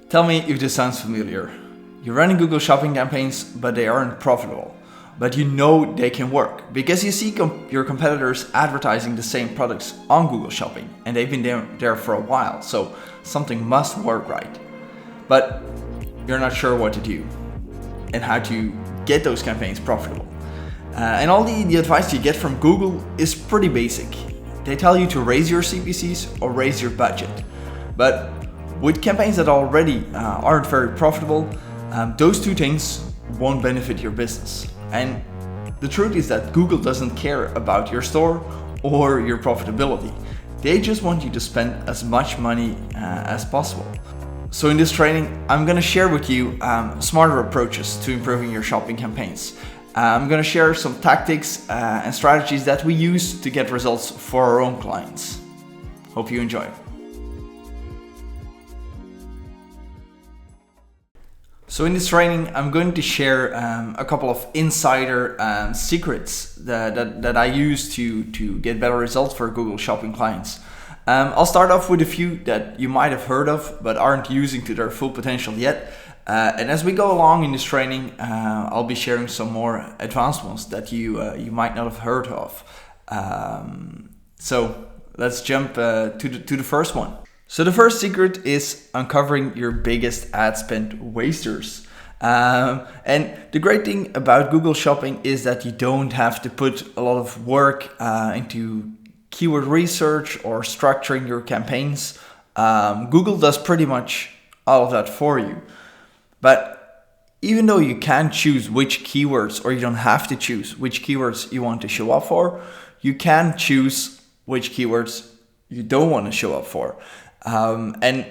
Tell me if this sounds familiar. You're running Google Shopping campaigns, but they aren't profitable. But you know they can work because you see your competitors advertising the same products on Google Shopping, and they've been there for a while, so something must work right. But you're not sure what to do and how to get those campaigns profitable. And all the advice you get from Google is pretty basic. They tell you to raise your CPCs or raise your budget. But with campaigns that already aren't very profitable, those two things won't benefit your business. And the truth is that Google doesn't care about your store or your profitability. They just want you to spend as much money as possible. So in this training, I'm going to share with you smarter approaches to improving your shopping campaigns. I'm going to share some tactics and strategies that we use to get results for our own clients. Hope you enjoy. So in this training, I'm going to share a couple of insider secrets that I use to get better results for Google Shopping clients. I'll start off with a few that you might have heard of but aren't using to their full potential yet. And as we go along in this training, I'll be sharing some more advanced ones that you might not have heard of. So let's jump to the first one. So the first secret is uncovering your biggest ad spend wasters. And the great thing about Google Shopping is that you don't have to put a lot of work into keyword research or structuring your campaigns. Google does pretty much all of that for you. But even though you can choose which keywords, or you don't have to choose which keywords you want to show up for, you can choose which keywords you don't want to show up for. And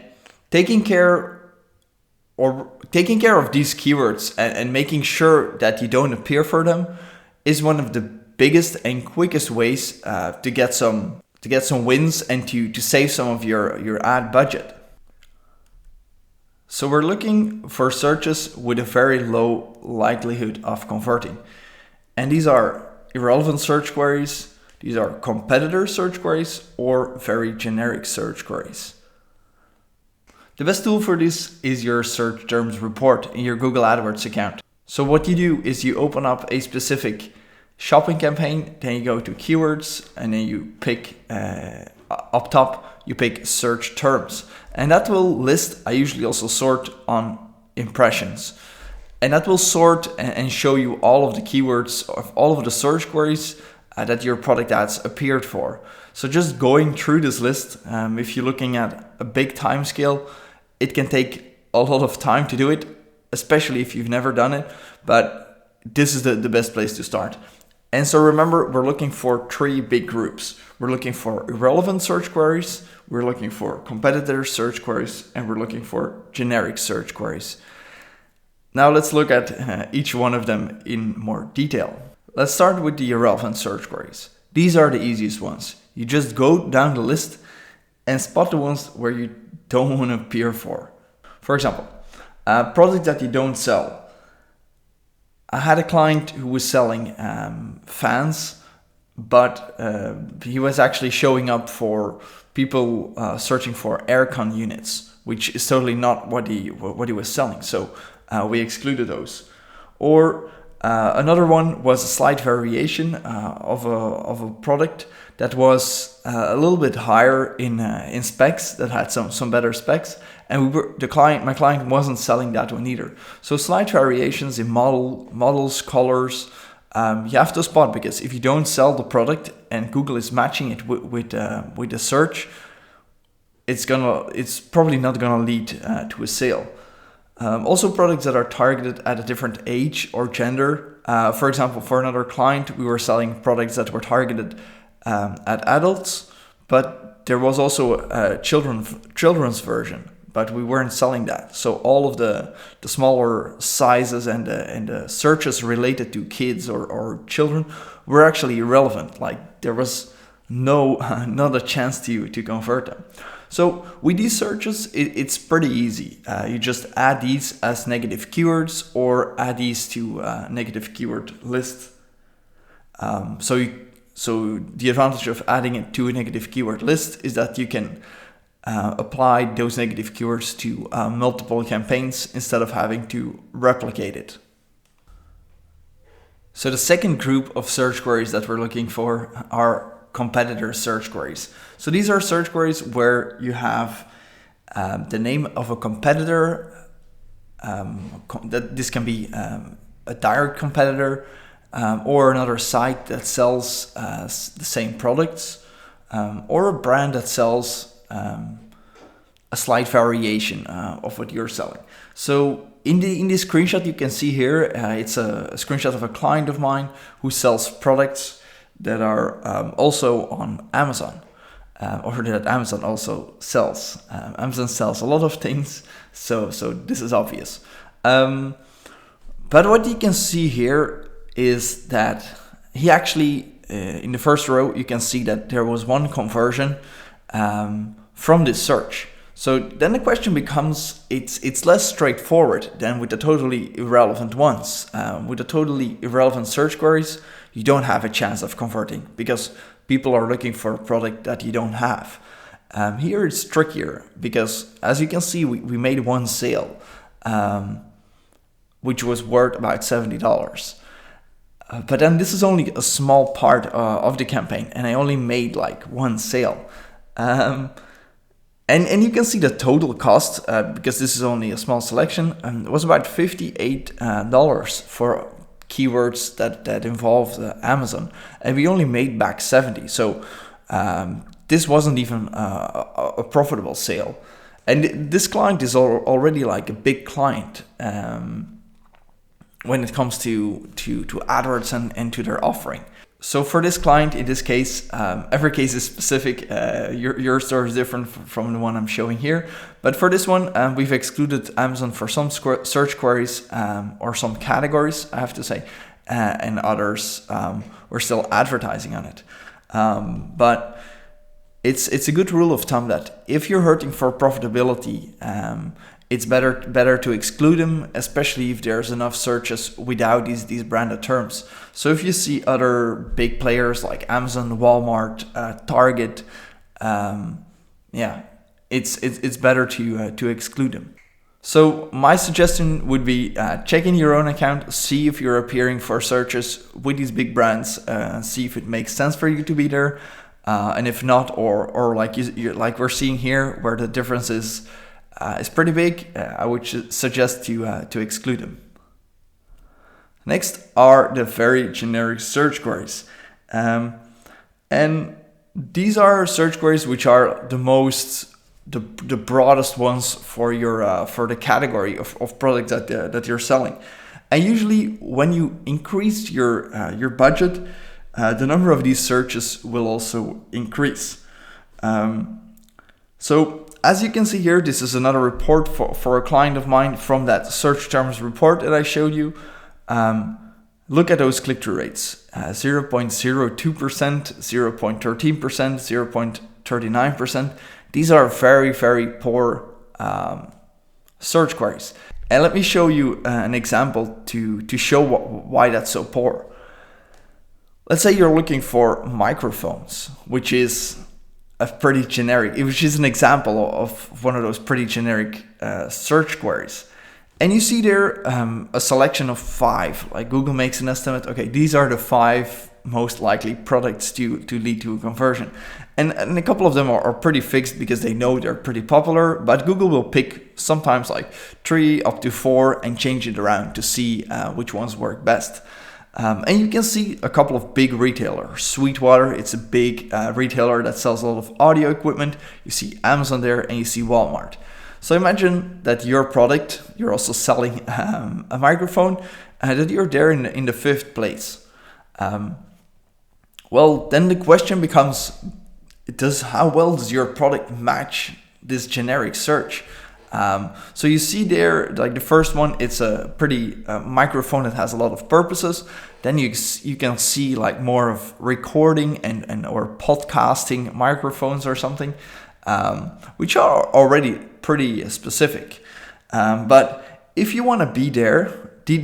taking care of these keywords and making sure that you don't appear for them is one of the biggest and quickest ways to get some wins and to save some of your ad budget. So we're looking for searches with a very low likelihood of converting. And these are irrelevant search queries, these are competitor search queries, or very generic search queries. The best tool for this is your search terms report in your Google AdWords account. So what you do is you open up a specific shopping campaign, then you go to keywords, and then you pick up top, you pick search terms. And that will list, I usually also sort on impressions. And that will sort and show you all of the keywords of all of the search queries that your product ads appeared for. So just going through this list, if you're looking at a big time scale, it can take a lot of time to do it, especially if you've never done it, but this is the best place to start. And so remember, we're looking for three big groups. We're looking for irrelevant search queries, we're looking for competitor search queries, and we're looking for generic search queries. Now let's look at each one of them in more detail. Let's start with the irrelevant search queries. These are the easiest ones. You just go down the list and spot the ones where you don't want to appear for. For example, products that you don't sell. I had a client who was selling fans, but he was actually showing up for people searching for aircon units, which is totally not what he was selling. So we excluded those. Or another one was a slight variation of a product that was a little bit higher in specs, that had some better specs, and my client wasn't selling that one either. So slight variations in models, colors, you have to spot, because if you don't sell the product and Google is matching it with the search, it's probably not gonna lead to a sale. Also, products that are targeted at a different age or gender. For example, for another client, we were selling products that were targeted at adults, but there was also a children's version, but we weren't selling that. So all of the smaller sizes and the searches related to kids or children were actually irrelevant. Like there was not a chance to convert them. So with these searches, it's pretty easy. You just add these as negative keywords or add these to a negative keyword list. So the advantage of adding it to a negative keyword list is that you can apply those negative keywords to multiple campaigns instead of having to replicate it. So the second group of search queries that we're looking for are competitor search queries. So these are search queries where you have the name of a competitor. This can be a direct competitor or another site that sells the same products, or a brand that sells a slight variation of what you're selling. So in the screenshot you can see here, it's a screenshot of a client of mine who sells products that are also on Amazon, or that Amazon also sells. Amazon sells a lot of things, so this is obvious. But what you can see here is that he actually, in the first row, you can see that there was one conversion from this search. So then the question becomes, it's less straightforward than with the totally irrelevant ones. With the totally irrelevant search queries, you don't have a chance of converting because people are looking for a product that you don't have. Here it's trickier because, as you can see, we made one sale, which was worth about $70. But then this is only a small part of the campaign, and I only made like one sale. And you can see the total cost, because this is only a small selection, it was about $58 for keywords that involved Amazon, and we only made back 70. So this wasn't even a profitable sale. And this client is already like a big client when it comes to AdWords and to their offering. So for this client, in this case, every case is specific. Your store is different from the one I'm showing here. But for this one, we've excluded Amazon for some search queries or some categories, I have to say, and others we're still advertising on it. But it's a good rule of thumb that if you're hurting for profitability, it's better to exclude them, especially if there's enough searches without these branded terms. So if you see other big players like Amazon, Walmart, Target, it's better to exclude them. So my suggestion would be check in your own account, see if you're appearing for searches with these big brands, see if it makes sense for you to be there, and if not, or like like we're seeing here, where the difference is pretty big, I would suggest to exclude them. Next are the very generic search queries. And these are search queries which are the broadest ones for the category of products that you're selling. And usually when you increase your budget, the number of these searches will also increase. So as you can see here, this is another report for a client of mine from that search terms report that I showed you. Look at those click-through rates, 0.02%, 0.13%, 0.39%. These are very, very poor search queries. And let me show you an example to show why that's so poor. Let's say you're looking for microphones, which is which is an example of one of those pretty generic search queries. And you see there a selection of 5, like Google makes an estimate. Okay, these are the 5 most likely products to lead to a conversion. And a couple of them are pretty fixed because they know they're pretty popular, but Google will pick sometimes like 3 up to 4 and change it around to see which ones work best. And you can see a couple of big retailers. Sweetwater, it's a big retailer that sells a lot of audio equipment. You see Amazon there, and you see Walmart. So imagine that your product, you're also selling a microphone, that you're there in the 5th place. Well, then the question becomes, how well does your product match this generic search? So you see there, like the first one, it's a pretty microphone that has a lot of purposes. Then you can see like more of recording and or podcasting microphones or something, which are already pretty specific. But if you want to be there, the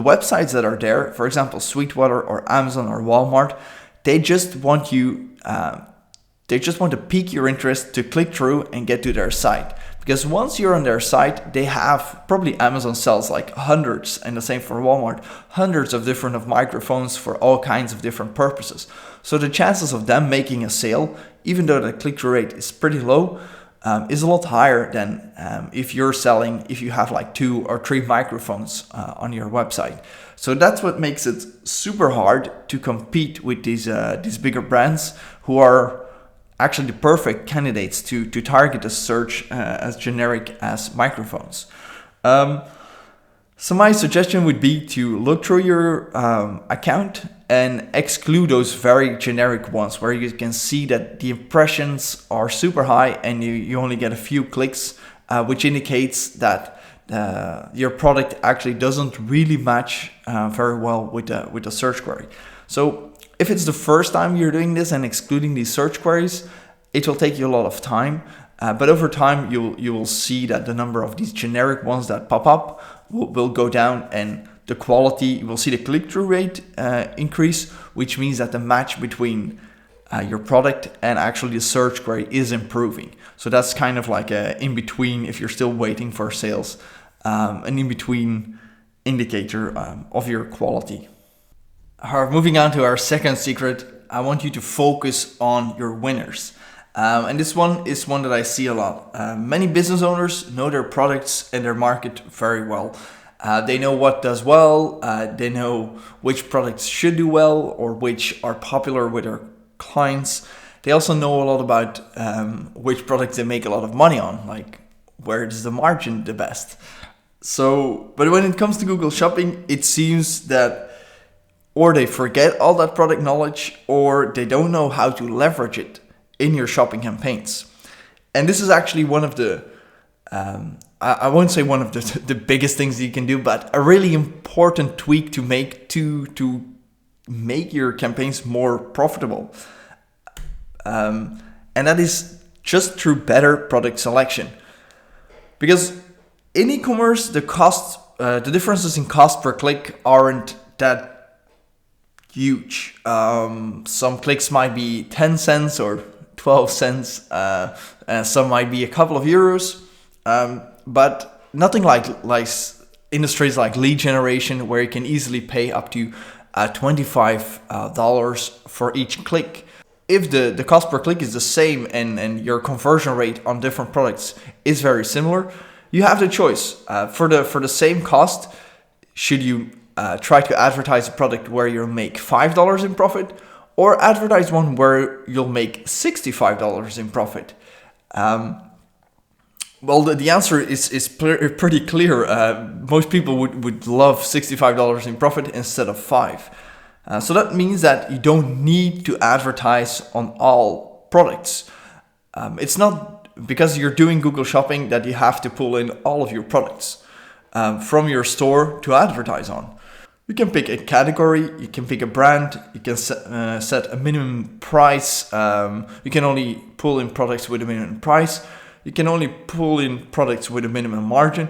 websites that are there, for example, Sweetwater or Amazon or Walmart, they just want you They just want to pique your interest to click through and get to their site. Because once you're on their site, they have, probably Amazon sells like hundreds, and the same for Walmart, hundreds of different microphones for all kinds of different purposes. So the chances of them making a sale, even though the click-through rate is pretty low, is a lot higher than if you have like 2 or 3 microphones on your website. So that's what makes it super hard to compete with these bigger brands who are actually the perfect candidates to target a search as generic as microphones. So my suggestion would be to look through your account and exclude those very generic ones where you can see that the impressions are super high and you only get a few clicks, which indicates that your product actually doesn't really match very well with the search query. So if it's the first time you're doing this and excluding these search queries, it will take you a lot of time. But over time, you will see that the number of these generic ones that pop up will go down, and the quality, you will see the click-through rate increase, which means that the match between your product and actually the search query is improving. So that's kind of like a in-between, if you're still waiting for sales, an in-between indicator of your quality. However, moving on to our second secret, I want you to focus on your winners. And this one is one that I see a lot. Many business owners know their products and their market very well. They know what does well, they know which products should do well or which are popular with their clients. They also know a lot about which products they make a lot of money on, like where is the margin the best. But when it comes to Google Shopping, it seems that or they forget all that product knowledge, or they don't know how to leverage it in your shopping campaigns. And this is actually one of the, I won't say one of the biggest things you can do, but a really important tweak to make to make your campaigns more profitable. And that is just through better product selection. Because in e-commerce, the differences in cost per click aren't that huge. Some clicks might be 10 cents or 12 cents. Some might be a couple of euros. But nothing like industries like lead generation, where you can easily pay up to $25 for each click. If the cost per click is the same and your conversion rate on different products is very similar, you have the choice. For the same cost, should you try to advertise a product where you'll make $5 in profit, or advertise one where you'll make $65 in profit? Well, the answer is pretty clear. Most people would love $65 in profit instead of $5. So that means that you don't need to advertise on all products. It's not because you're doing Google Shopping that you have to pull in all of your products from your store to advertise on. You can pick a category, you can pick a brand, you can set a minimum price. You can only pull in products with a minimum price. You can only pull in products with a minimum margin,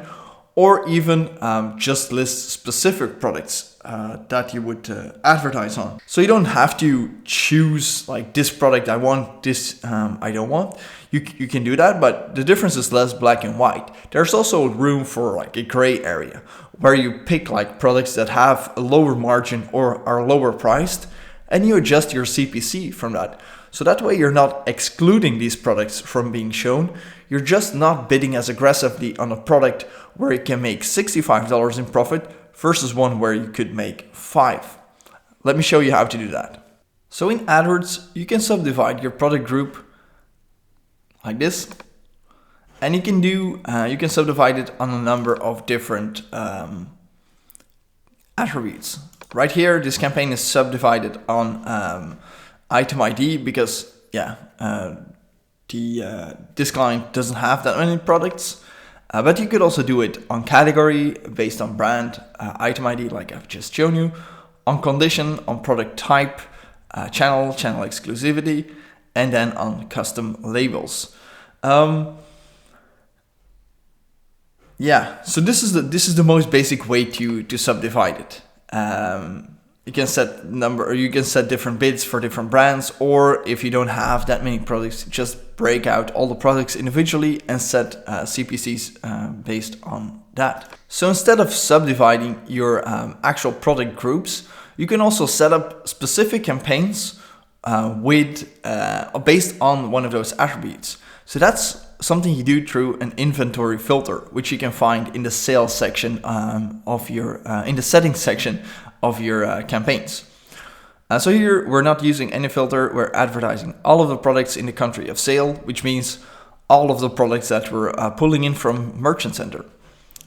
or even just list specific products that you would advertise on. So you don't have to choose like this product I want, this I don't want. You can do that, but the difference is less black and white. There's also room for like a gray area where you pick like products that have a lower margin or are lower priced, and you adjust your CPC from that. So that way you're not excluding these products from being shown. You're just not bidding as aggressively on a product where you can make $65 in profit versus one where you could make $5. Let me show you how to do that. So in AdWords, you can subdivide your product group like this. And you can subdivide it on a number of different attributes. Right here, this campaign is subdivided on item ID because this client doesn't have that many products. But you could also do it on category based on brand, item ID like I've just shown you, on condition, on product type, channel exclusivity, and then on custom labels. So this is the most basic way to subdivide it. you can set number, or you can set different bids for different brands, or if you don't have that many products, just break out all the products individually and set CPCs based on that. So instead of subdividing your actual product groups, you can also set up specific campaigns based on one of those attributes. So that's something you do through an inventory filter, which you can find in the sales section of your in the settings section of your campaigns. So here we're not using any filter, we're advertising all of the products in the country of sale, which means all of the products that we're pulling in from Merchant Center.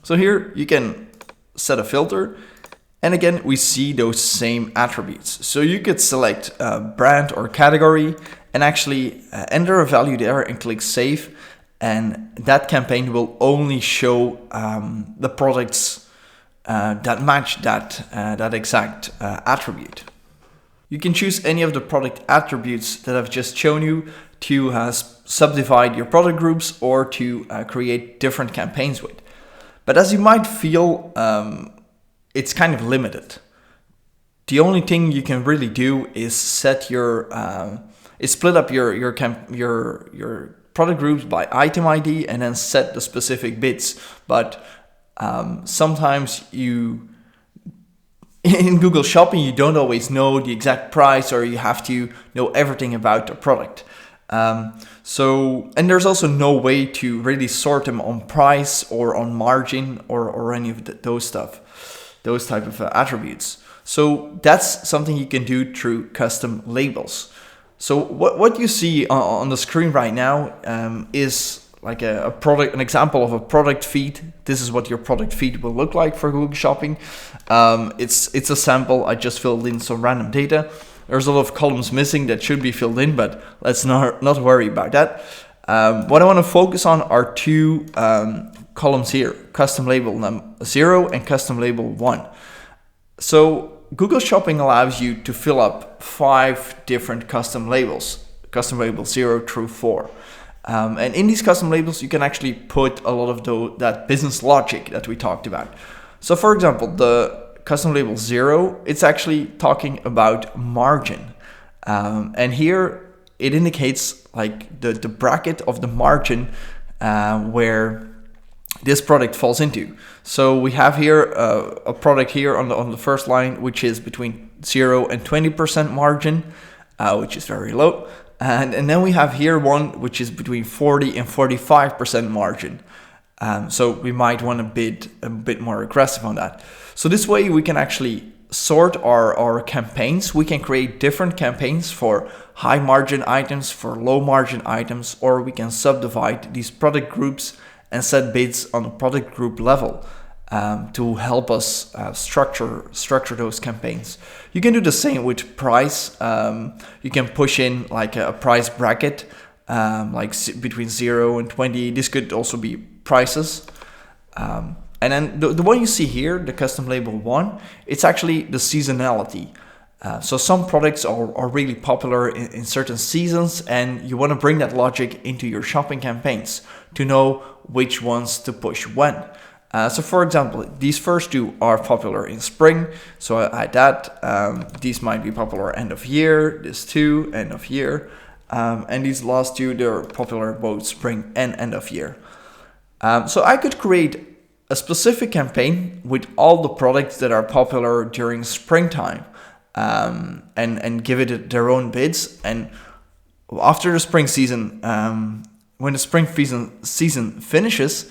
So here you can set a filter, and again we see those same attributes. So you could select a brand or category and actually enter a value there and click save, and that campaign will only show the products that match that exact attribute. You can choose any of the product attributes that I've just shown you to subdivide your product groups or to create different campaigns with. But as you might feel, it's kind of limited. The only thing you can really do is set split up your product groups by item ID and then set the specific bids. But sometimes in Google Shopping, you don't always know the exact price, or you have to know everything about the product. And there's also no way to really sort them on price or on margin or any of those type of attributes. So that's something you can do through custom labels. So what you see on the screen right now is like an example of a product feed. This is what your product feed will look like for Google Shopping. It's a sample. I just filled in some random data. There's a lot of columns missing that should be filled in, but let's not worry about that. What I want to focus on are two columns here: custom label 0 and custom label 1. So Google Shopping allows you to fill up 5 different custom labels, custom label 0 through 4. And in these custom labels, you can actually put a lot of that business logic that we talked about. So for example, the custom label 0, it's actually talking about margin. And here it indicates like the bracket of the margin where this product falls into. So we have here a product here on the first line, which is between 0 and 20% margin, which is very low. And then we have here one which is between 40 and 45% margin. So we might want to bid a bit more aggressive on that. So this way we can actually sort our campaigns. We can create different campaigns for high margin items, for low margin items, or we can subdivide these product groups and set bids on the product group level to help us structure those campaigns. You can do the same with price. You can push in like a price bracket, like between 0 and 20. This could also be prices. And then the one you see here, the custom label 1, it's actually the seasonality. So some products are really popular in certain seasons, and you want to bring that logic into your shopping campaigns to know which ones to push when. So for example, these first 2 are popular in spring, so I add that. These might be popular end of year, this 2 end of year, and these last 2, they're popular both spring and end of year. So I could create a specific campaign with all the products that are popular during springtime, and give it their own bids. And after the spring season, when the spring season finishes,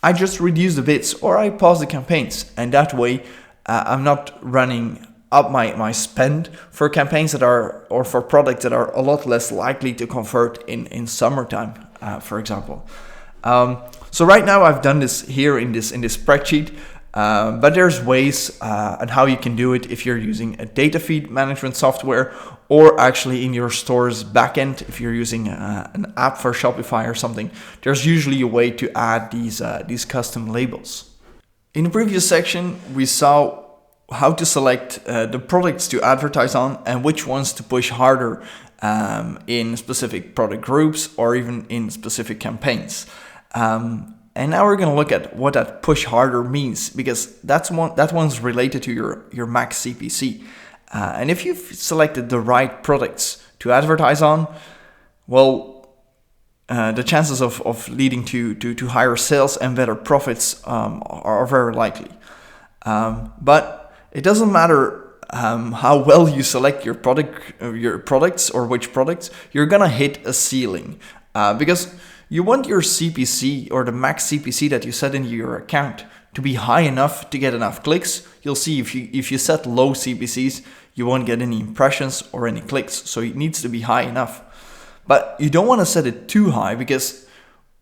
I just reduce the bids or I pause the campaigns, and that way I'm not running up my spend for campaigns that are, or for products that are a lot less likely to convert in summertime, for example. So right now I've done this here in this spreadsheet, but there's ways on how you can do it if you're using a data feed management software, or actually in your store's backend if you're using an app for Shopify or something. There's usually a way to add these custom labels. In the previous section, we saw how to select the products to advertise on and which ones to push harder in specific product groups or even in specific campaigns. And now we're going to look at what that push harder means, because that one's related to your max CPC. And if you've selected the right products to advertise on, well, the chances of leading to higher sales and better profits are very likely. But it doesn't matter how well you select your products or which products, you're gonna hit a ceiling because you want your CPC or the max CPC that you set in your account to be high enough to get enough clicks. You'll see if you set low CPCs, you won't get any impressions or any clicks. So it needs to be high enough. But you don't want to set it too high because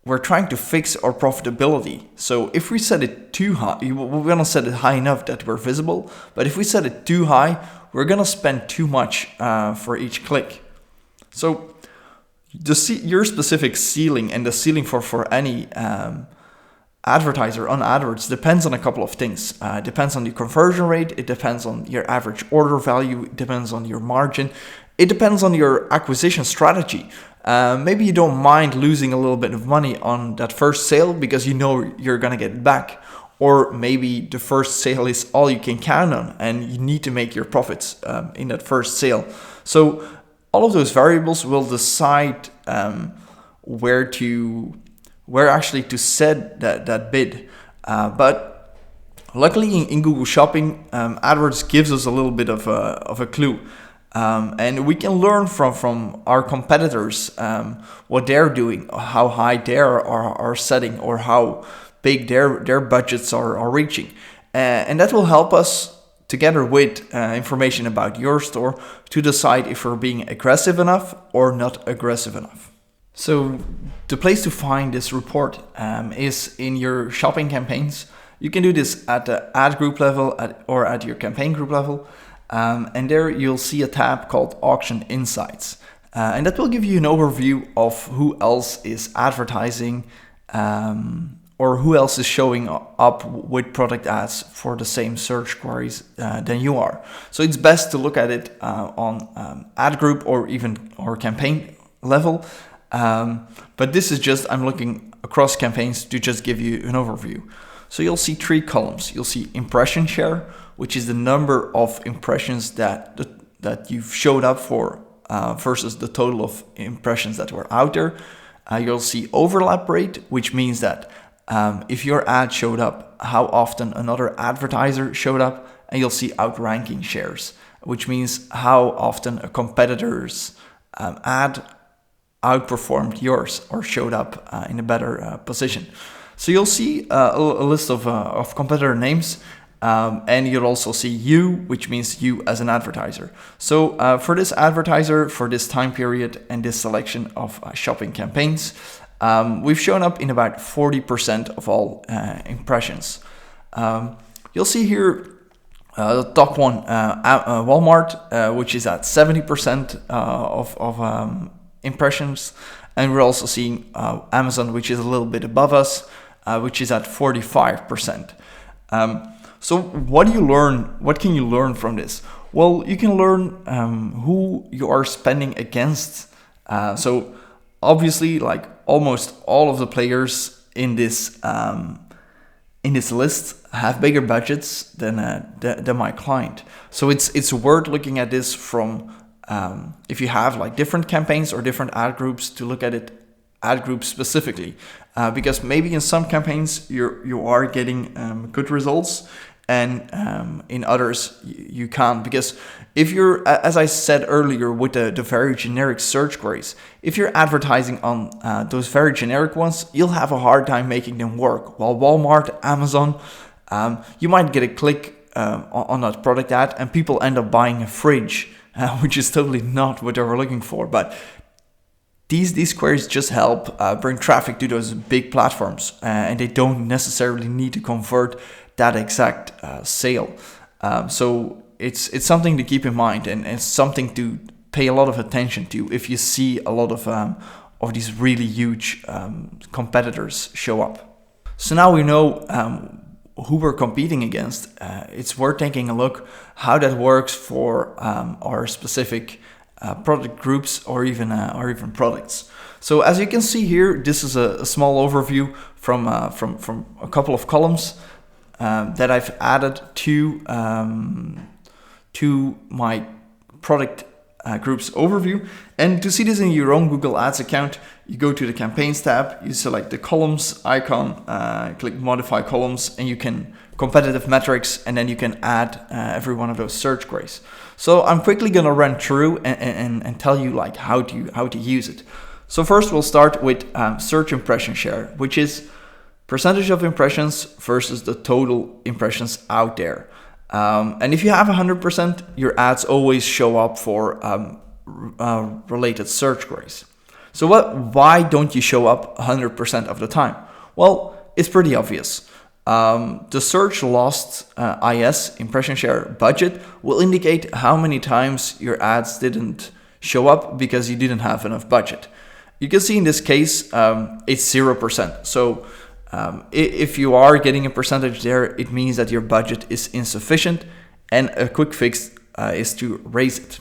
we're trying to fix our profitability. So if we set it too high, we're going to set it high enough that we're visible. But if we set it too high, we're going to spend too much for each click. So your specific ceiling and the ceiling for any advertiser on AdWords depends on a couple of things. It depends on the conversion rate. It depends on your average order value. It depends on your margin. It depends on your acquisition strategy. Maybe you don't mind losing a little bit of money on that first sale because you know you're going to get it back. Or maybe the first sale is all you can count on and you need to make your profits in that first sale. So all of those variables will decide where actually to set that bid. But luckily in Google Shopping, AdWords gives us a little bit of a clue. And we can learn from our competitors what they're doing, how high they are setting, or how big their budgets are reaching. And that will help us, together with information about your store, to decide if we're being aggressive enough or not aggressive enough. So the place to find this report is in your shopping campaigns. You can do this at the ad group level or at your campaign group level. And there you'll see a tab called Auction Insights. And that will give you an overview of who else is advertising or who else is showing up with product ads for the same search queries than you are. So it's best to look at it on ad group or campaign level. But this is just, I'm looking across campaigns to just give you an overview. So you'll see 3 columns. You'll see impression share, which is the number of impressions that you've showed up for versus the total of impressions that were out there. You'll see overlap rate, which means that if your ad showed up, how often another advertiser showed up. And you'll see outranking shares, which means how often a competitor's ad outperformed yours or showed up in a better position. So you'll see a list of competitor names, and you'll also see you, which means you as an advertiser. So for this advertiser, for this time period and this selection of shopping campaigns, we've shown up in about 40% of all impressions. You'll see here the top one, Walmart, which is at 70% of impressions, and we're also seeing Amazon, which is a little bit above us, which is at 45%. So what do you learn? What can you learn from this? Well, you can learn who you are spending against. So obviously, like almost all of the players in this list have bigger budgets than my client. So it's worth looking at this from if you have like different campaigns or different ad groups, to look at it ad groups specifically, because maybe in some campaigns you are getting good results, and in others you can't, because if you're, as I said earlier, with the very generic search queries, if you're advertising on those very generic ones, you'll have a hard time making them work. While Walmart, Amazon, you might get a click on that product ad and people end up buying a fridge, which is totally not what they were looking for. But these queries just help bring traffic to those big platforms, and they don't necessarily need to convert that exact sale. So it's something to keep in mind, and it's something to pay a lot of attention to if you see a lot of these really huge competitors show up. So now we know who we're competing against. It's worth taking a look how that works for our specific product groups or even products. So as you can see here, this is a small overview from a couple of columns that I've added to to my product groups overview. And to see this in your own Google Ads account, you go to the campaigns tab, you select the columns icon, click modify columns, and you can competitive metrics, and then you can add every one of those search queries. So I'm quickly going to run through and tell you like how to use it. So first we'll start with search impression share, which is percentage of impressions versus the total impressions out there. And if you have 100%, your ads always show up for related search queries. So why don't you show up 100% of the time? Well, it's pretty obvious. The search lost IS, impression share budget, will indicate how many times your ads didn't show up because you didn't have enough budget. You can see in this case, it's 0%. So if you are getting a percentage there, it means that your budget is insufficient, and a quick fix is to raise it.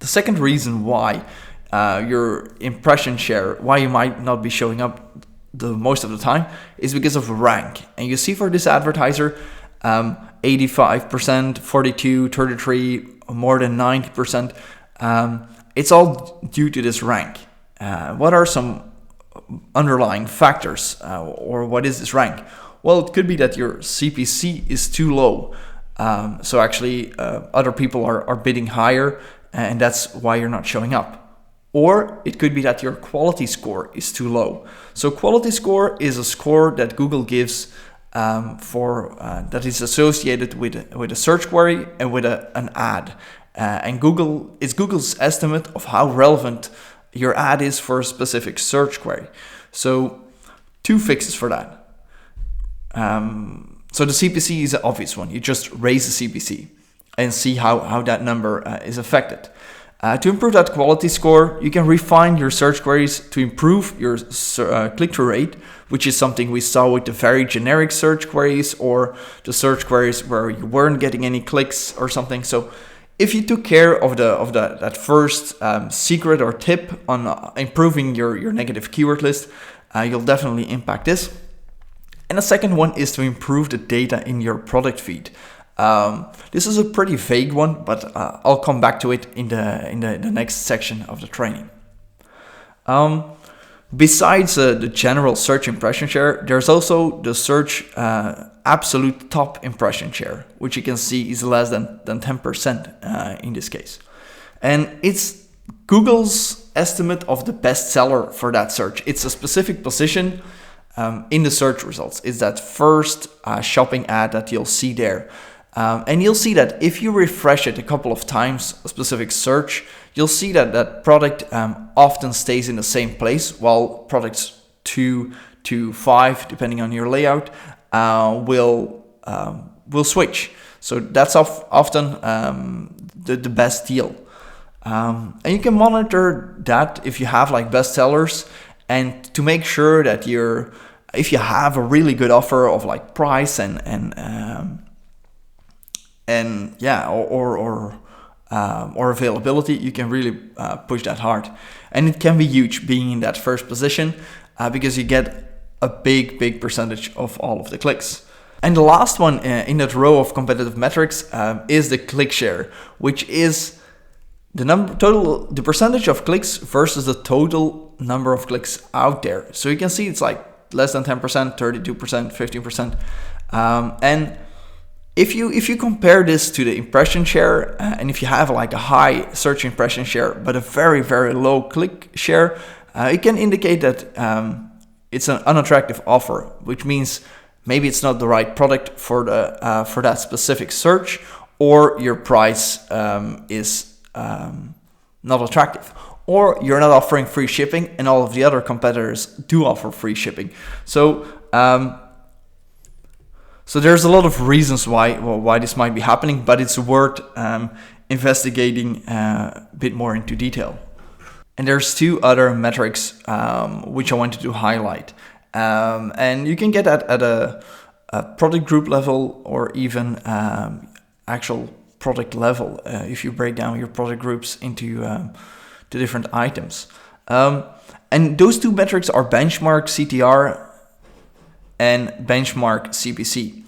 The second reason why your impression share, why you might not be showing up the most of the time, is because of rank. And you see for this advertiser, 85%, 42, 33, more than 90%. It's all due to this rank. What are some underlying factors, or what is this rank? Well, it could be that your CPC is too low. So actually other people are bidding higher, and that's why you're not showing up. Or it could be that your quality score is too low. So quality score is a score that Google gives that is associated with a search query and with an ad. And it's Google's estimate of how relevant your ad is for a specific search query. So 2 fixes for that. So the CPC is an obvious one. You just raise the CPC and see how that number is affected. To improve that quality score, you can refine your search queries to improve your click-through rate, which is something we saw with the very generic search queries or the search queries where you weren't getting any clicks or something. So if you took care of that first secret or tip on improving your negative keyword list, you'll definitely impact this. And the second one is to improve the data in your product feed. This is a pretty vague one, but I'll come back to it in the next section of the training. Besides the general search impression share, there's also the search absolute top impression share, which you can see is less than 10% in this case. And it's Google's estimate of the best seller for that search. It's a specific position in the search results. It's that first shopping ad that you'll see there. And you'll see that if you refresh it a couple of times, a specific search, you'll see that that product often stays in the same place, while products 2 to 5, depending on your layout, will switch. So that's often the best deal. And you can monitor that if you have like bestsellers, and to make sure that if you have a really good offer of like price or availability, you can really push that hard. And it can be huge being in that first position because you get a big percentage of all of the clicks. And the last one in that row of competitive metrics is the click share, which is the percentage of clicks versus the total number of clicks out there. So you can see it's like less than 10%, 32%, 15%. And if you compare this to the impression share, and if you have like a high search impression share but a very low click share, it can indicate that it's an unattractive offer, which means maybe it's not the right product for that specific search, or your price is not attractive, or you're not offering free shipping and all of the other competitors do offer free shipping. So there's a lot of reasons why this might be happening, but it's worth investigating a bit more into detail. And there's 2 other metrics which I wanted to highlight. And you can get that at a product group level, or even actual product level if you break down your product groups into the different items. And those 2 metrics are benchmark CTR and benchmark CPC.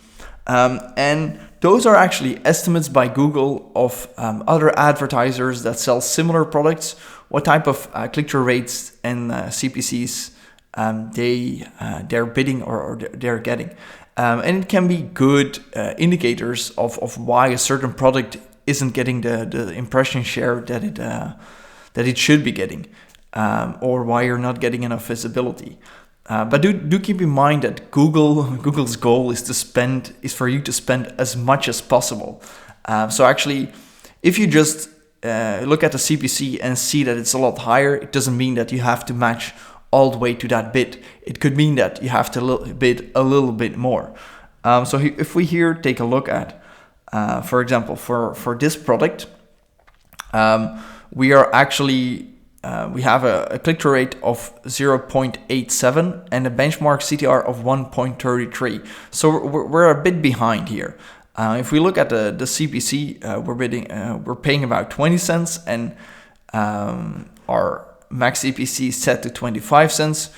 And those are actually estimates by Google of other advertisers that sell similar products, what type of click-through rates and CPCs they're bidding or they're getting. And it can be good indicators of why a certain product isn't getting the impression share that it should be getting, or why you're not getting enough visibility. But do keep in mind that Google's goal is for you to spend as much as possible. So actually, if you just look at the CPC and see that it's a lot higher, it doesn't mean that you have to match all the way to that bid. It could mean that you have to bid a little bit more. So if we here take a look at, for example, for this product, we are actually we have a click-through rate of 0.87 and a benchmark CTR of 1.33. So we're a bit behind here. If we look at the CPC, we're paying about 20 cents, and our max CPC is set to 25 cents,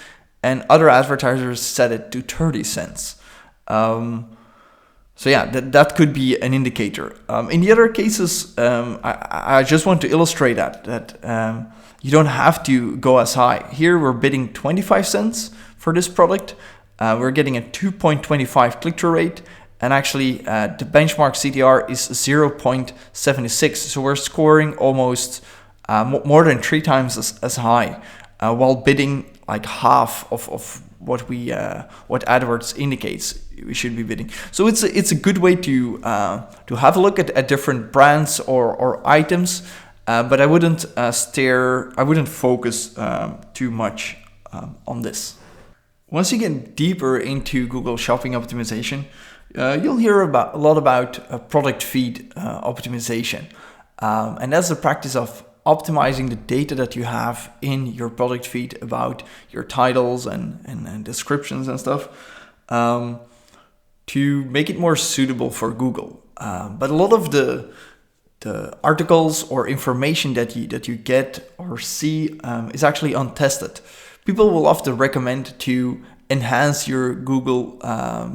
and other advertisers set it to 30 cents. So yeah, that could be an indicator. In the other cases, I just want to illustrate that you don't have to go as high. Here we're bidding 25 cents for this product. We're getting a 2.25 click-through rate, and actually the benchmark CTR is 0.76. So we're scoring almost more than 3 times as high, while bidding like half of what AdWords indicates we should be bidding. So it's a good way to have a look at different brands or items, but I wouldn't focus too much on this. Once you get deeper into Google Shopping optimization, you'll hear a lot about product feed optimization, and that's the practice of optimizing the data that you have in your product feed about your titles and descriptions and stuff, to make it more suitable for Google. But a lot of the articles or information that you get or see is actually untested. People will often recommend to enhance your Google,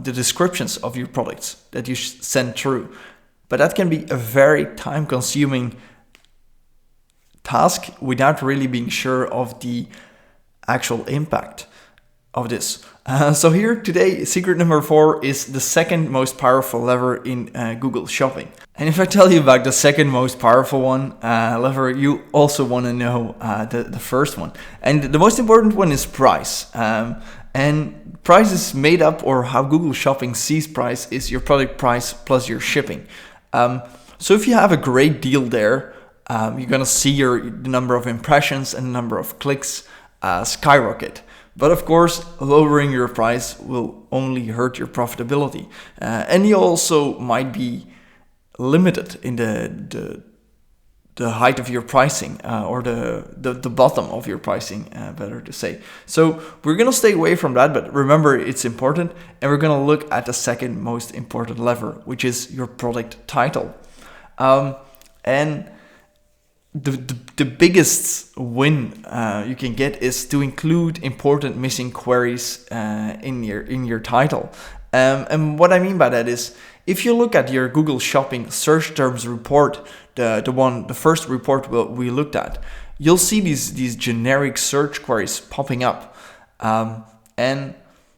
the descriptions of your products that you send through. But that can be a very time-consuming task without really being sure of the actual impact of this. So here today, secret number 4 is the second most powerful lever in Google Shopping. And if I tell you about the second most powerful lever, you also want to know the first one. And the most important one is price. And price is made up, or how Google Shopping sees price is your product price plus your shipping. So if you have a great deal there, you're going to see the number of impressions and the number of clicks skyrocket. But of course, lowering your price will only hurt your profitability. And you also might be limited in the height of your pricing, or the bottom of your pricing, better to say. So we're going to stay away from that, but remember, it's important. And we're going to look at the second most important lever, which is your product title. And the biggest win you can get is to include important missing queries in your title. And what I mean by that is, if you look at your Google Shopping search terms report, the first report we looked at, you'll see these generic search queries popping up, and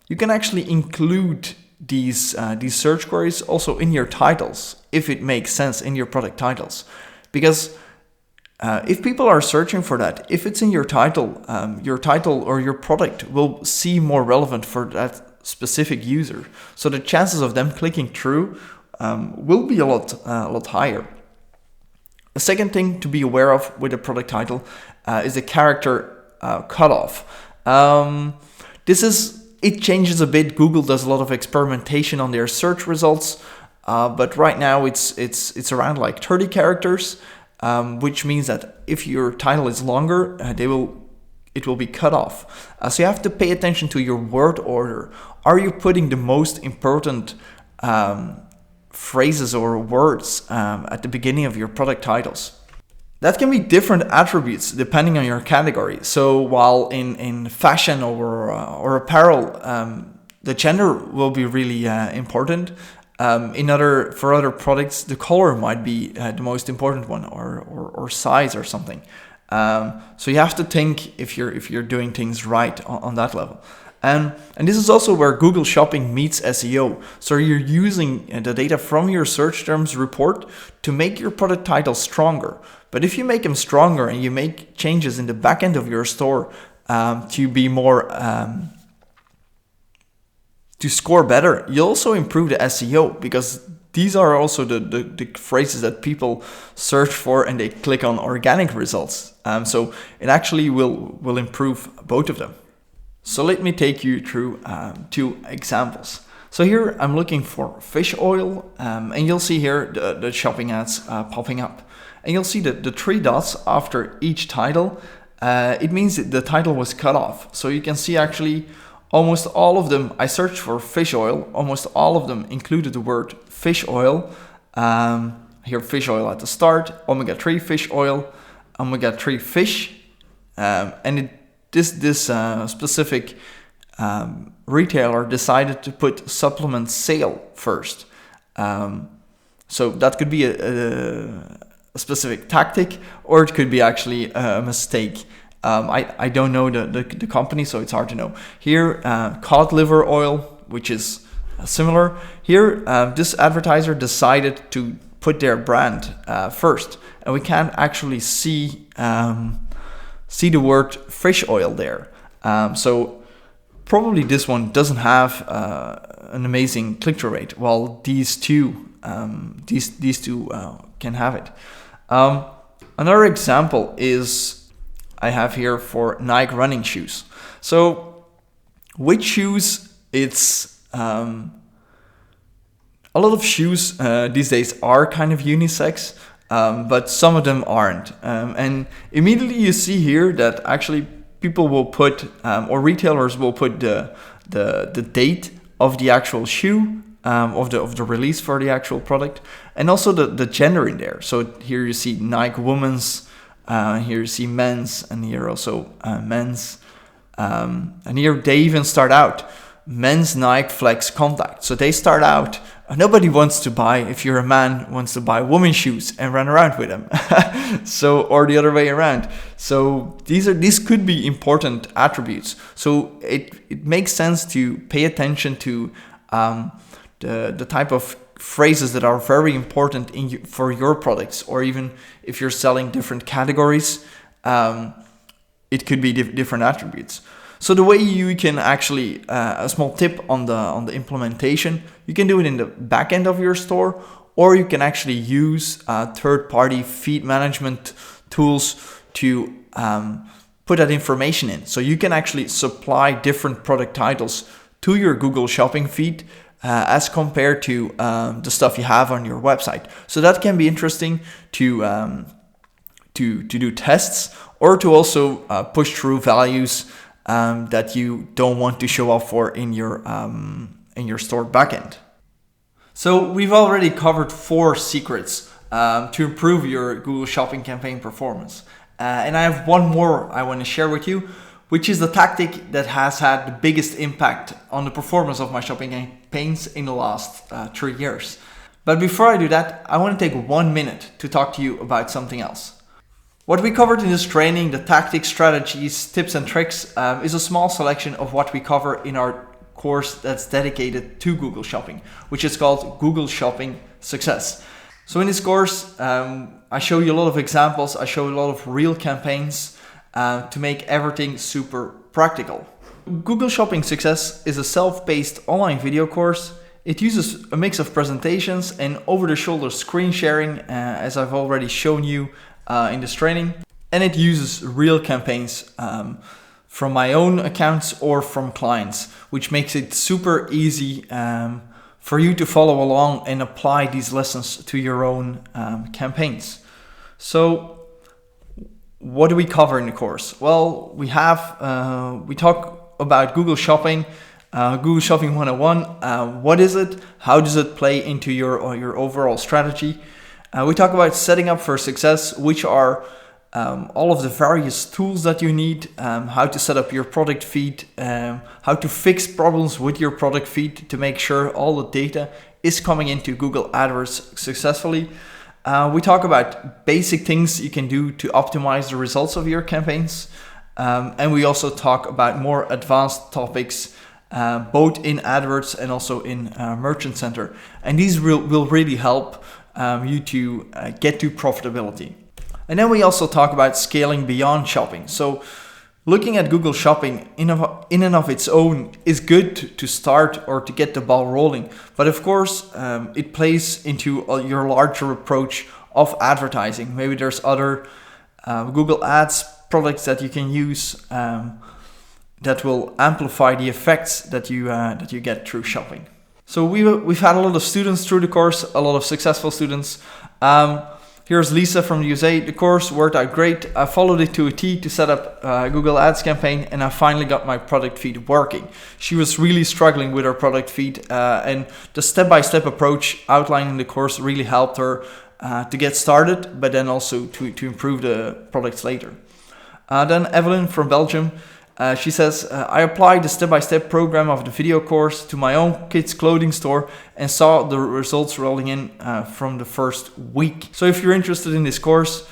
you can actually include these search queries also in your titles if it makes sense in your product titles, because if people are searching for that, if it's in your title or your product will seem more relevant for that specific user. So the chances of them clicking through will be a lot higher. The second thing to be aware of with a product title is the character cutoff. It changes a bit. Google does a lot of experimentation on their search results, but right now it's around like 30 characters. Which means that if your title is longer, it will be cut off. So you have to pay attention to your word order. Are you putting the most important phrases or words at the beginning of your product titles? That can be different attributes depending on your category. So while in fashion or apparel, the gender will be really important. For other products, the color might be the most important one, or size or something. So you have to think if you're doing things right on that level. And this is also where Google Shopping meets SEO. So you're using the data from your search terms report to make your product titles stronger. But if you make them stronger and you make changes in the back end of your store to be more to score better, you also improve the SEO, because these are also the phrases that people search for and they click on organic results. So it actually will improve both of them. So let me take you through 2 examples. So here I'm looking for fish oil, and you'll see here the shopping ads popping up. And you'll see the 3 dots after each title. It means that the title was cut off. So you can see actually almost all of them, I searched for fish oil, almost all of them included the word fish oil. Here fish oil at the start, omega-3 fish oil, omega-3 fish, and this specific retailer decided to put supplement sale first. So that could be a specific tactic, or it could be actually a mistake. I don't know the company, so it's hard to know. Here, cod liver oil, which is similar. Here, this advertiser decided to put their brand first, and we can't actually see the word fish oil there. So probably this one doesn't have an amazing click-through rate, while these two can have it. Another example is I have here for Nike running shoes. So with shoes, it's a lot of shoes these days are kind of unisex, but some of them aren't. And immediately you see here that actually people will put, or retailers will put the date of the actual shoe, of the release for the actual product, and also the gender in there. So here you see Nike women's, here you see men's, and here also men's. And here they even start out men's Nike Flex Contact. So they start out, nobody wants to buy, if you're a man, wants to buy women's shoes and run around with them. So, or the other way around. So these could be important attributes. So it makes sense to pay attention to the type of phrases that are very important for your products, or even if you're selling different categories, it could be different attributes. So the way you can actually, a small tip on the implementation, you can do it in the back end of your store, or you can actually use third-party feed management tools to put that information in. So you can actually supply different product titles to your Google Shopping feed as compared to the stuff you have on your website. So that can be interesting to do tests, or to also push through values that you don't want to show up for in your store backend. So we've already covered 4 secrets to improve your Google Shopping campaign performance. And I have one more I want to share with you, which is the tactic that has had the biggest impact on the performance of my shopping campaigns in the last 3 years. But before I do that, I want to take 1 minute to talk to you about something else. What we covered in this training, the tactics, strategies, tips and tricks, is a small selection of what we cover in our course that's dedicated to Google Shopping, which is called Google Shopping Success. So in this course, I show you a lot of examples, I show you a lot of real campaigns to make everything super practical. Google Shopping Success is a self-paced online video course. It uses a mix of presentations and over-the-shoulder screen sharing, as I've already shown you in this training, and it uses real campaigns from my own accounts or from clients, which makes it super easy for you to follow along and apply these lessons to your own campaigns. So what do we cover in the course? Well, we talk about Google Shopping, Google Shopping 101. What is it? How does it play into your overall strategy? We talk about setting up for success, which are all of the various tools that you need, how to set up your product feed, how to fix problems with your product feed to make sure all the data is coming into Google AdWords successfully. We talk about basic things you can do to optimize the results of your campaigns. And we also talk about more advanced topics, both in AdWords and also in Merchant Center. And these will really help you to get to profitability. And then we also talk about scaling beyond shopping. So looking at Google Shopping in and of its own is good to start or to get the ball rolling. But of course, it plays into your larger approach of advertising. Maybe there's other Google Ads products that you can use that will amplify the effects that you get through shopping. So we've had a lot of students through the course, a lot of successful students. Here's Lisa from the USA. The course worked out great. I followed it to a T to set up a Google Ads campaign, and I finally got my product feed working. She was really struggling with her product feed, and the step-by-step approach outlined in the course really helped her to get started, but then also to improve the products later. Then Evelyn from Belgium. She says, I applied the step-by-step program of the video course to my own kids' clothing store and saw the results rolling in from the first week. So if you're interested in this course,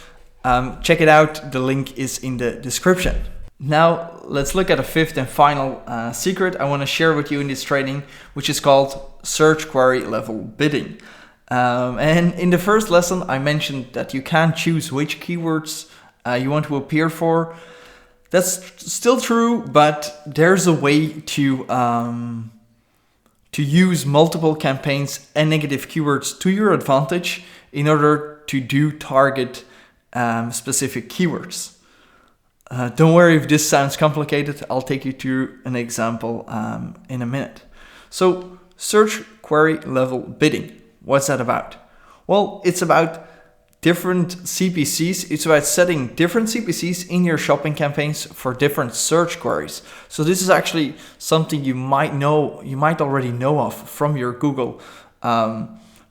check it out. The link is in the description. Now let's look at a fifth and final secret I want to share with you in this training, which is called search query level bidding. And in the first lesson, I mentioned that you can choose which keywords you want to appear for. That's still true, but there's a way to use multiple campaigns and negative keywords to your advantage in order to do target specific keywords. Don't worry if this sounds complicated. I'll take you through an example in a minute. So search query level bidding. What's that about? Well, it's about different CPCs. It's about setting different CPCs in your shopping campaigns for different search queries. So this is actually something you might already know of from your Google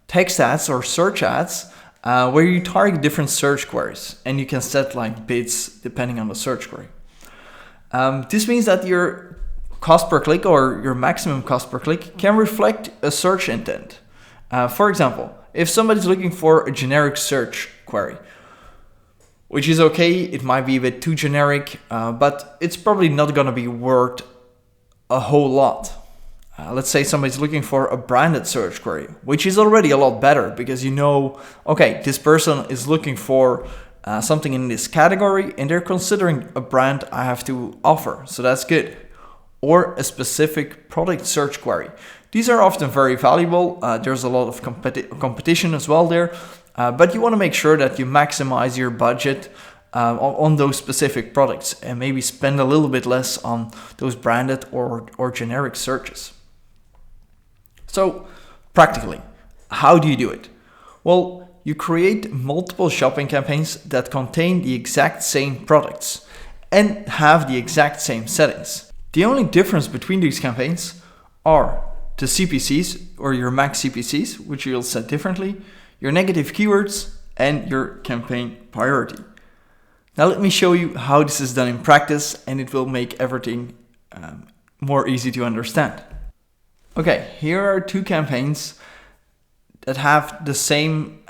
text ads or search ads, where you target different search queries and you can set like bids depending on the search query. This means that your cost per click or your maximum cost per click can reflect a search intent. For example, if somebody's looking for a generic search query, which is okay, it might be a bit too generic, but it's probably not going to be worth a whole lot. Let's say somebody's looking for a branded search query, which is already a lot better because you know, okay, this person is looking for something in this category and they're considering a brand I have to offer, so that's good. Or a specific product search query. These are often very valuable. There's a lot of competition as well there, but you want to make sure that you maximize your budget on those specific products and maybe spend a little bit less on those branded or generic searches. So practically, how do you do it? Well, you create multiple shopping campaigns that contain the exact same products and have the exact same settings. The only difference between these campaigns are the CPCs or your max CPCs, which you'll set differently, your negative keywords, and your campaign priority. Now let me show you how this is done in practice, and it will make everything more easy to understand. Okay, here are two campaigns that have the same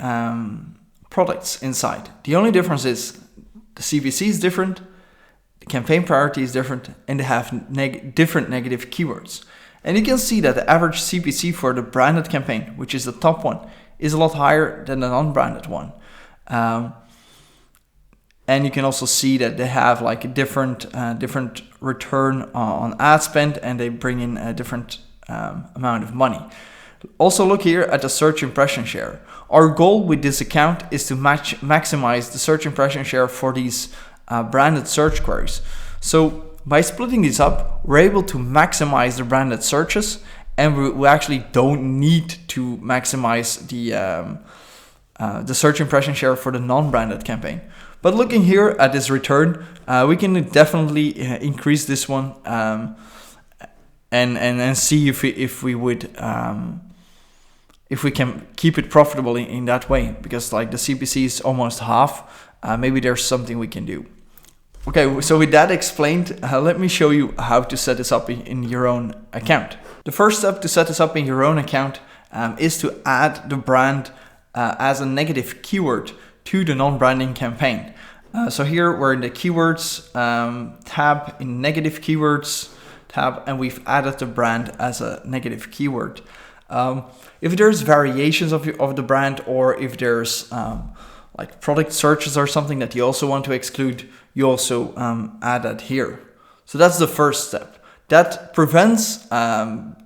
products inside. The only difference is the CPC is different, the campaign priority is different, and they have different negative keywords. And you can see that the average CPC for the branded campaign, which is the top one, is a lot higher than the non-branded one. And you can also see that they have like a different return on ad spend, and they bring in a different amount of money. Also look here at the search impression share. Our goal with this account is to maximize the search impression share for these branded search queries. So by splitting these up, we're able to maximize the branded searches, and we actually don't need to maximize the search impression share for the non-branded campaign. But looking here at this return, we can definitely increase this one and see if we would if we can keep it profitable in that way, because like the CPC is almost half, maybe there's something we can do. Okay, so with that explained, let me show you how to set this up in your own account. The first step to set this up in your own account is to add the brand as a negative keyword to the non-branding campaign. So here we're in the keywords tab, in negative keywords tab, and we've added the brand as a negative keyword. If there's variations of the brand, or if there's like product searches or something that you also want to exclude, you also add that here. So that's the first step. That prevents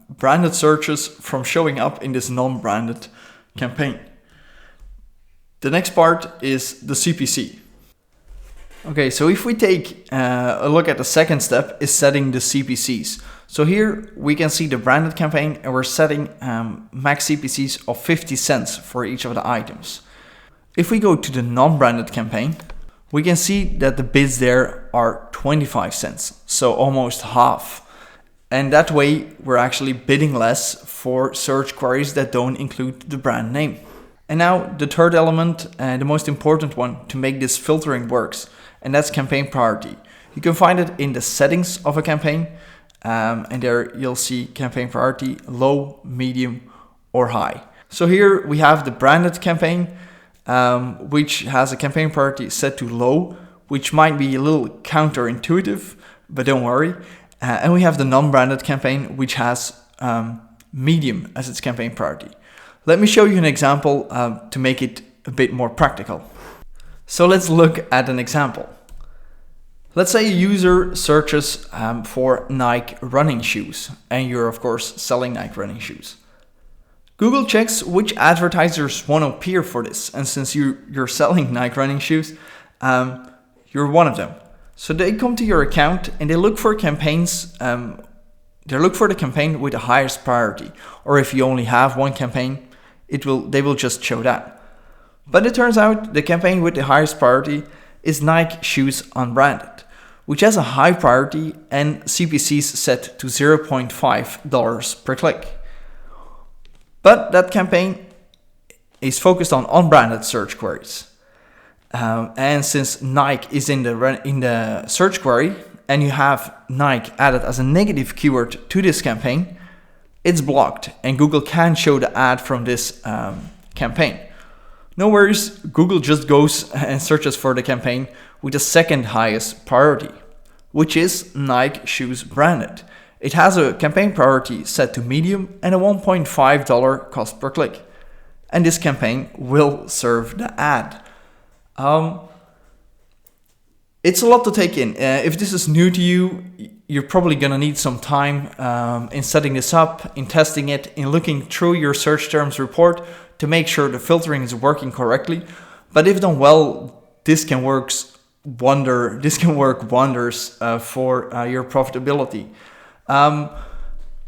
branded searches from showing up in this non-branded campaign. The next part is the CPC. Okay, so if we take a look at the second step, is setting the CPCs. So here we can see the branded campaign, and we're setting max CPCs of 50 cents for each of the items. If we go to the non-branded campaign, we can see that the bids there are 25 cents, so almost half. And that way we're actually bidding less for search queries that don't include the brand name. And now the third element, and the most important one to make this filtering works, and that's campaign priority. You can find it in the settings of a campaign, and there you'll see campaign priority low, medium, or high. So here we have the branded campaign, which has a campaign priority set to low, which might be a little counterintuitive, but don't worry. And we have the non-branded campaign, which has medium as its campaign priority. Let me show you an example to make it a bit more practical. So let's look at an example. Let's say a user searches for Nike running shoes, and you're of course selling Nike running shoes. Google checks which advertisers want to appear for this, and since you're selling Nike running shoes, you're one of them. So they come to your account and they look for campaigns. They look for the campaign with the highest priority, or if you only have one campaign, they will just show that. But it turns out the campaign with the highest priority is Nike shoes unbranded, which has a high priority and CPCs set to $0.5 per click. But that campaign is focused on unbranded search queries. And since Nike is in the search query, and you have Nike added as a negative keyword to this campaign, it's blocked and Google can't show the ad from this campaign. No worries, Google just goes and searches for the campaign with the second highest priority, which is Nike shoes branded. It has a campaign priority set to medium and a $1.5 cost per click. And this campaign will serve the ad. It's a lot to take in. If this is new to you, you're probably gonna need some time in setting this up, in testing it, in looking through your search terms report to make sure the filtering is working correctly. But if done well, this can work wonders for your profitability.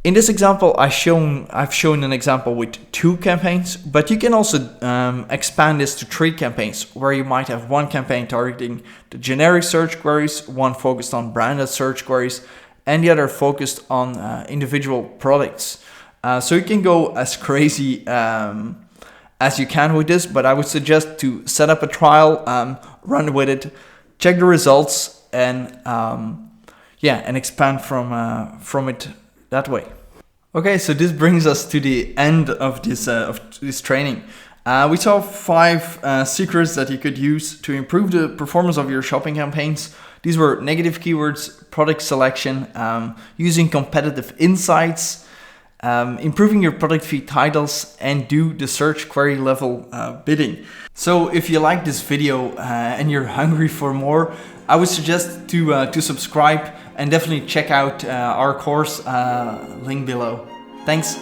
In this example, I've shown an example with 2 campaigns, but you can also expand this to 3 campaigns, where you might have one campaign targeting the generic search queries, one focused on branded search queries, and the other focused on individual products. So you can go as crazy as you can with this, but I would suggest to set up a trial, run with it, check the results, and expand from it that way. Okay, so this brings us to the end of this training. We saw 5 secrets that you could use to improve the performance of your shopping campaigns. These were negative keywords, product selection, using competitive insights, improving your product feed titles, and do the search query level bidding. So if you like this video and you're hungry for more, I would suggest to subscribe and definitely check out our course, link below. Thanks.